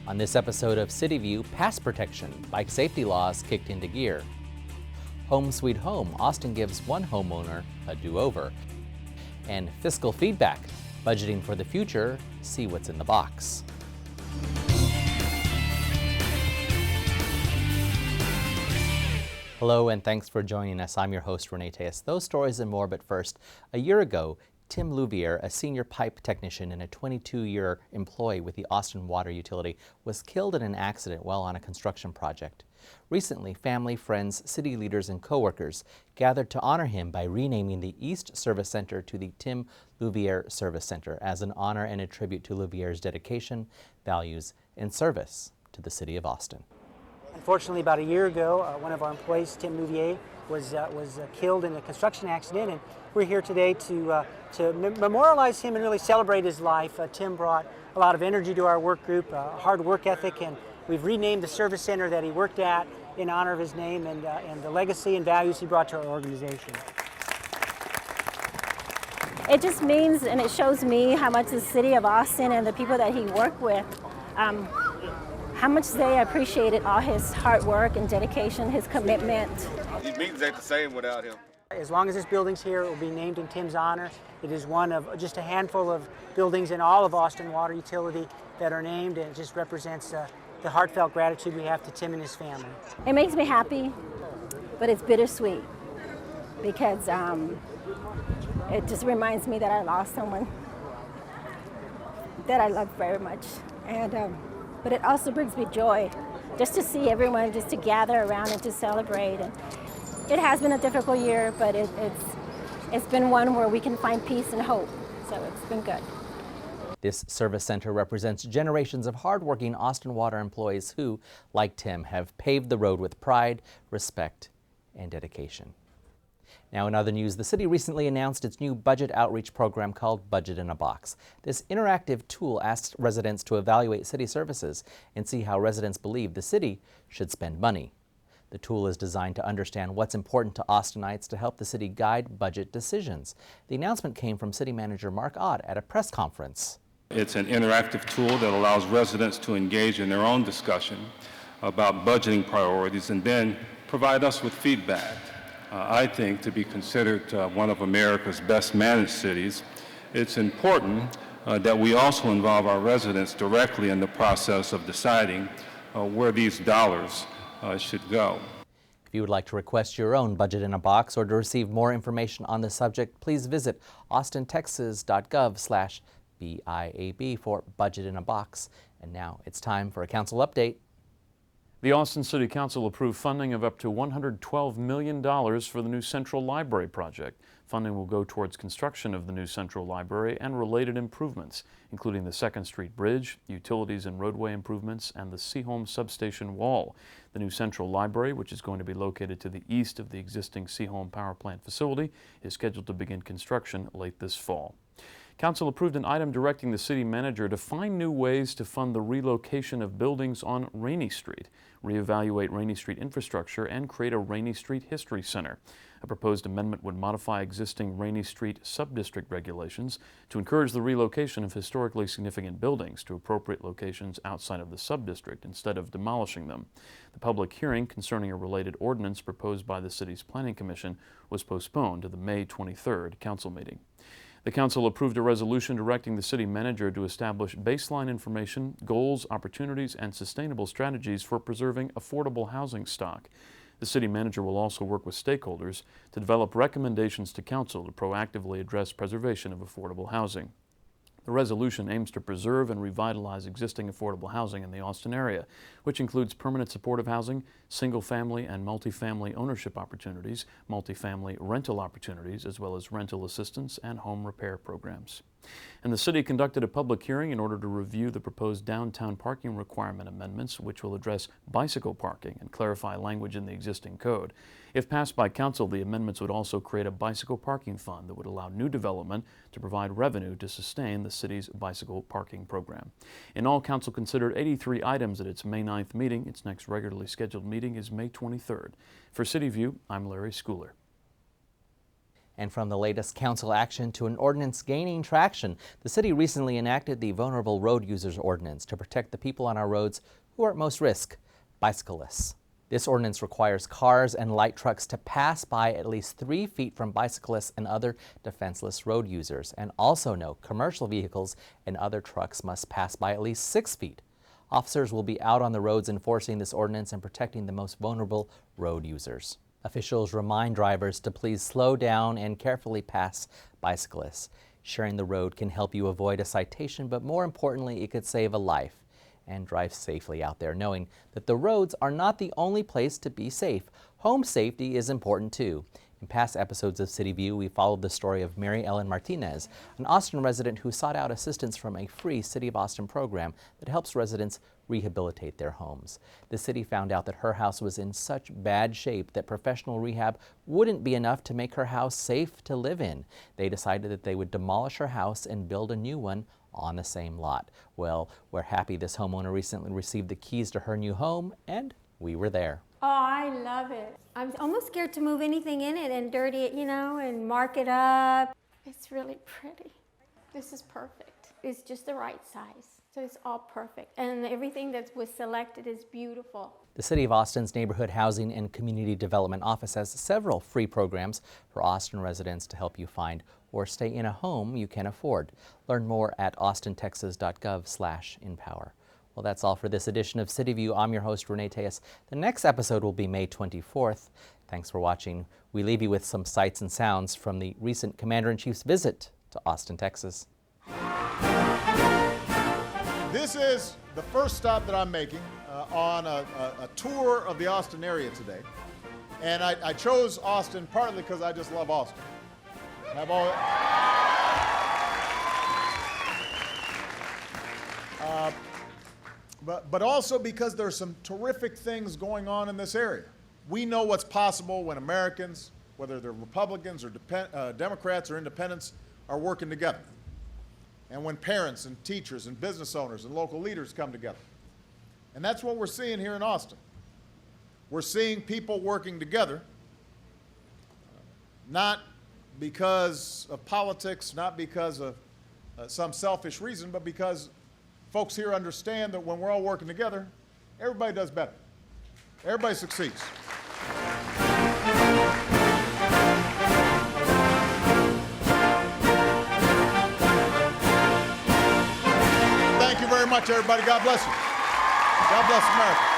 On this episode of CityView, pass protection, bike safety laws kicked into gear. Home sweet home, Austin gives one homeowner a do-over. And fiscal feedback, budgeting for the future, see what's in the box. Hello and thanks for joining us. I'm your host, Renee Tejas. Those stories and more, but first, a year ago, Tim Louviere, a senior pipe technician and a 22-year employee with the Austin Water Utility, was killed in an accident while on a construction project. Recently, family, friends, city leaders, and coworkers gathered to honor him by renaming the East Service Center to the Tim Louviere Service Center as an honor and a tribute to Louviere's dedication, values, and service to the city of Austin. Unfortunately, about a year ago, one of our employees, Tim Louviere, was killed in a construction accident, and we're here today to memorialize him and really celebrate his life. Tim brought a lot of energy to our work group, hard work ethic, and we've renamed the service center that he worked at in honor of his name and the legacy and values he brought to our organization. It just means, and it shows me how much the city of Austin and the people that he worked with, how much they appreciated all his hard work and dedication, his commitment. These meetings ain't the same without him. As long as this building's here, it will be named in Tim's honor. It is one of just a handful of buildings in all of Austin Water Utility that are named, and it just represents the heartfelt gratitude we have to Tim and his family. It makes me happy, but it's bittersweet because it just reminds me that I lost someone that I love very much. But it also brings me joy just to see everyone just to gather around and to celebrate. And it has been a difficult year, but it's been one where we can find peace and hope. So it's been good. This service center represents generations of hardworking Austin Water employees who, like Tim, have paved the road with pride, respect, and dedication. Now, in other news, the city recently announced its new budget outreach program called Budget in a Box. This interactive tool asks residents to evaluate city services and see how residents believe the city should spend money. The tool is designed to understand what's important to Austinites to help the city guide budget decisions. The announcement came from City Manager Mark Ott at a press conference. It's an interactive tool that allows residents to engage in their own discussion about budgeting priorities and then provide us with feedback. I think to be considered one of America's best managed cities, it's important that we also involve our residents directly in the process of deciding where these dollars should go. If you would like to request your own Budget in a Box or to receive more information on the subject, please visit austintexas.gov/BIAB for Budget in a Box. And now it's time for a council update. The Austin City Council approved funding of up to $112 million for the new Central Library project. Funding will go towards construction of the new Central Library and related improvements, including the 2nd Street Bridge, utilities and roadway improvements, and the Seaholm substation wall. The new Central Library, which is going to be located to the east of the existing Seaholm power plant facility, is scheduled to begin construction late this fall. Council approved an item directing the city manager to find new ways to fund the relocation of buildings on Rainey Street, reevaluate Rainey Street infrastructure, and create a Rainey Street History Center. A proposed amendment would modify existing Rainey Street sub-district regulations to encourage the relocation of historically significant buildings to appropriate locations outside of the sub-district instead of demolishing them. The public hearing concerning a related ordinance proposed by the city's Planning Commission was postponed to the May 23rd council meeting. The council approved a resolution directing the city manager to establish baseline information, goals, opportunities, and sustainable strategies for preserving affordable housing stock. The city manager will also work with stakeholders to develop recommendations to council to proactively address preservation of affordable housing. The resolution aims to preserve and revitalize existing affordable housing in the Austin area, which includes permanent supportive housing, single-family and multifamily ownership opportunities, multifamily rental opportunities, as well as rental assistance and home repair programs. And the city conducted a public hearing in order to review the proposed downtown parking requirement amendments, which will address bicycle parking and clarify language in the existing code. If passed by council, the amendments would also create a bicycle parking fund that would allow new development to provide revenue to sustain the city's bicycle parking program. In all, council considered 83 items at its May 9th meeting. Its next regularly scheduled meeting is May 23rd. For CityView, I'm Larry Schooler. And from the latest council action to an ordinance gaining traction, the city recently enacted the Vulnerable Road Users Ordinance to protect the people on our roads who are at most risk, bicyclists. This ordinance requires cars and light trucks to pass by at least 3 feet from bicyclists and other defenseless road users. And also note, commercial vehicles and other trucks must pass by at least 6 feet. Officers will be out on the roads enforcing this ordinance and protecting the most vulnerable road users. Officials remind drivers to please slow down and carefully pass bicyclists. Sharing the road can help you avoid a citation, but more importantly, it could save a life. And drive safely out there, knowing that the roads are not the only place to be safe. Home safety is important too. In past episodes of CityView, we followed the story of Mary Ellen Martinez, an Austin resident who sought out assistance from a free City of Austin program that helps residents rehabilitate their homes. The city found out that her house was in such bad shape that professional rehab wouldn't be enough to make her house safe to live in. They decided that they would demolish her house and build a new one on the same lot. Well, we're happy this homeowner recently received the keys to her new home, and we were there. Oh, I love it. I'm almost scared to move anything in it and dirty it, and mark it up. It's really pretty. This is perfect. It's just the right size. So it's all perfect. And everything that was selected is beautiful. The City of Austin's Neighborhood Housing and Community Development Office has several free programs for Austin residents to help you find or stay in a home you can afford. Learn more at austintexas.gov/empower. Well, that's all for this edition of CityView. I'm your host, Renee Tejas. The next episode will be May 24th. Thanks for watching. We leave you with some sights and sounds from the recent Commander-in-Chief's visit to Austin, Texas. This is the first stop that I'm making on a tour of the Austin area today. And I chose Austin partly because I just love Austin. But also because there's some terrific things going on in this area. We know what's possible when Americans, whether they're Republicans or Democrats or independents, are working together. And when parents and teachers and business owners and local leaders come together. And that's what we're seeing here in Austin. We're seeing people working together, not because of politics, not because of some selfish reason, but because folks here understand that when we're all working together, everybody does better. Everybody succeeds. Thank you very much, everybody. God bless you. God bless America.